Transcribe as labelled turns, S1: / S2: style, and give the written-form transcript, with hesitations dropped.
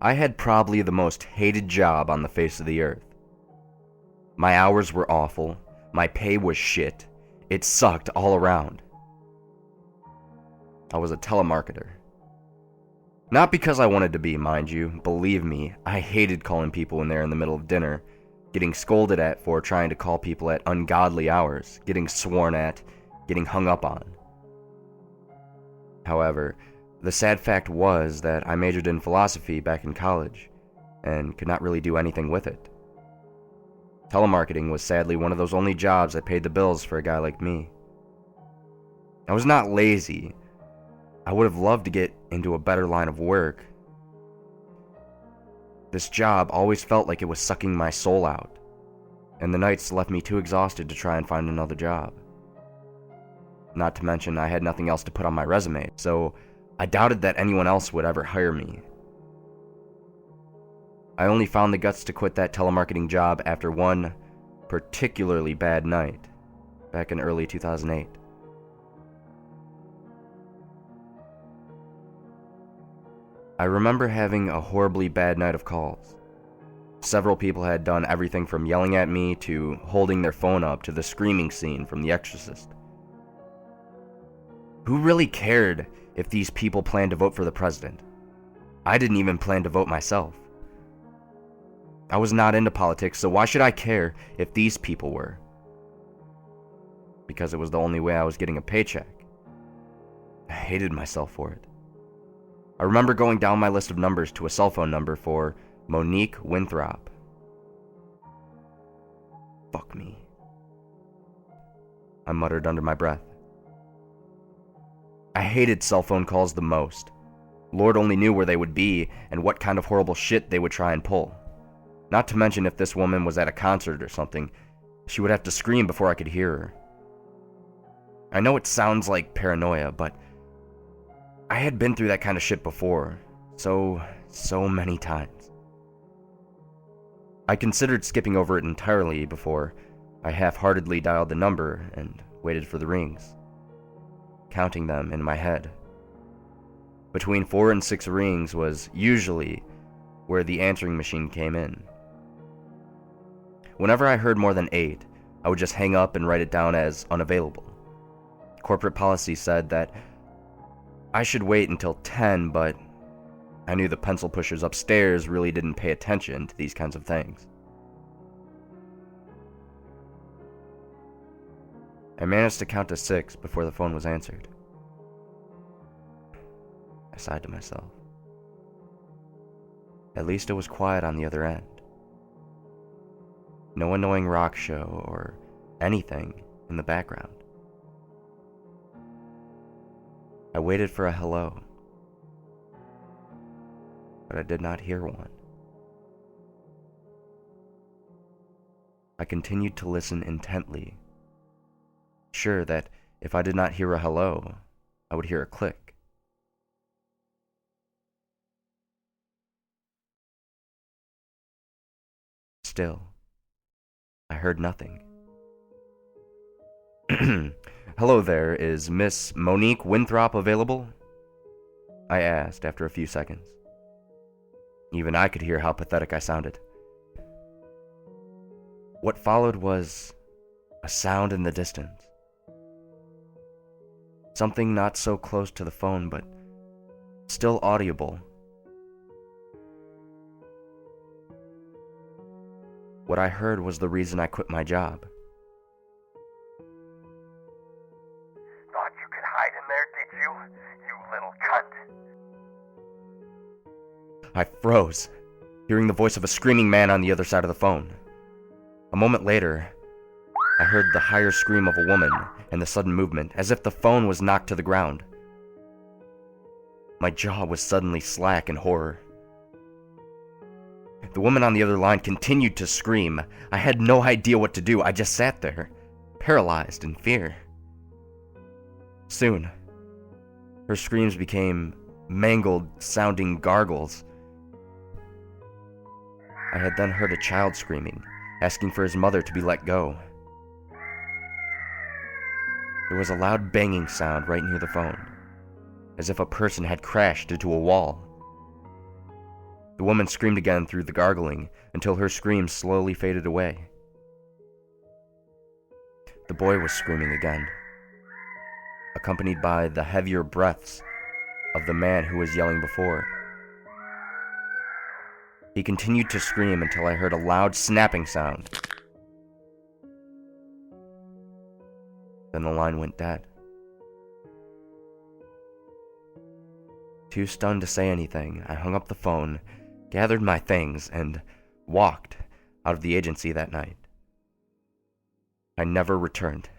S1: I had probably the most hated job on the face of the earth. My hours were awful, my pay was shit, it sucked all around. I was a telemarketer. Not because I wanted to be, mind you. Believe me, I hated calling people when they're in the middle of dinner, getting scolded at for trying to call people at ungodly hours, getting sworn at, getting hung up on. However, the sad fact was that I majored in philosophy back in college, and could not really do anything with it. Telemarketing was sadly one of those only jobs that paid the bills for a guy like me. I was not lazy. I would have loved to get into a better line of work. This job always felt like it was sucking my soul out, and the nights left me too exhausted to try and find another job. Not to mention, I had nothing else to put on my resume, so I doubted that anyone else would ever hire me. I only found the guts to quit that telemarketing job after one particularly bad night, back in early 2008. I remember having a horribly bad night of calls. Several people had done everything from yelling at me to holding their phone up to the screaming scene from The Exorcist. Who really cared if these people planned to vote for the president? I didn't even plan to vote myself. I was not into politics, so why should I care if these people were? Because it was the only way I was getting a paycheck. I hated myself for it. I remember going down my list of numbers to a cell phone number for Monique Winthrop. Fuck me, I muttered under my breath. I hated cell phone calls the most. Lord only knew where they would be and what kind of horrible shit they would try and pull. Not to mention if this woman was at a concert or something, she would have to scream before I could hear her. I know it sounds like paranoia, but I had been through that kind of shit before, so many times. I considered skipping over it entirely before I half-heartedly dialed the number and waited for the rings, counting them in my head. Between 4 and 6 rings was usually where the answering machine came in. Whenever I heard more than 8, I would just hang up and write it down as unavailable. Corporate policy said that I should wait until 10, but I knew the pencil pushers upstairs really didn't pay attention to these kinds of things. I managed to count to 6 before the phone was answered. I sighed to myself. At least it was quiet on the other end. No annoying rock show or anything in the background. I waited for a hello, but I did not hear one. I continued to listen intently, sure that if I did not hear a hello, I would hear a click. Still, I heard nothing. Hello there, is Miss Monique Winthrop available? I asked after a few seconds. Even I could hear how pathetic I sounded. What followed was a sound in the distance. Something not so close to the phone, but still audible. What I heard was the reason I quit my job.
S2: Thought you could hide in there, did you? You little cunt.
S1: I froze, hearing the voice of a screaming man on the other side of the phone. A moment later, I heard the higher scream of a woman and the sudden movement, as if the phone was knocked to the ground. My jaw was suddenly slack in horror. The woman on the other line continued to scream. I had no idea what to do. I just sat there, paralyzed in fear. Soon, her screams became mangled-sounding gargles. I had then heard a child screaming, asking for his mother to be let go. There was a loud banging sound right near the phone, as if a person had crashed into a wall. The woman screamed again through the gargling until her screams slowly faded away. The boy was screaming again, accompanied by the heavier breaths of the man who was yelling before. He continued to scream until I heard a loud snapping sound. Then the line went dead. Too stunned to say anything, I hung up the phone, gathered my things, and walked out of the agency that night. I never returned.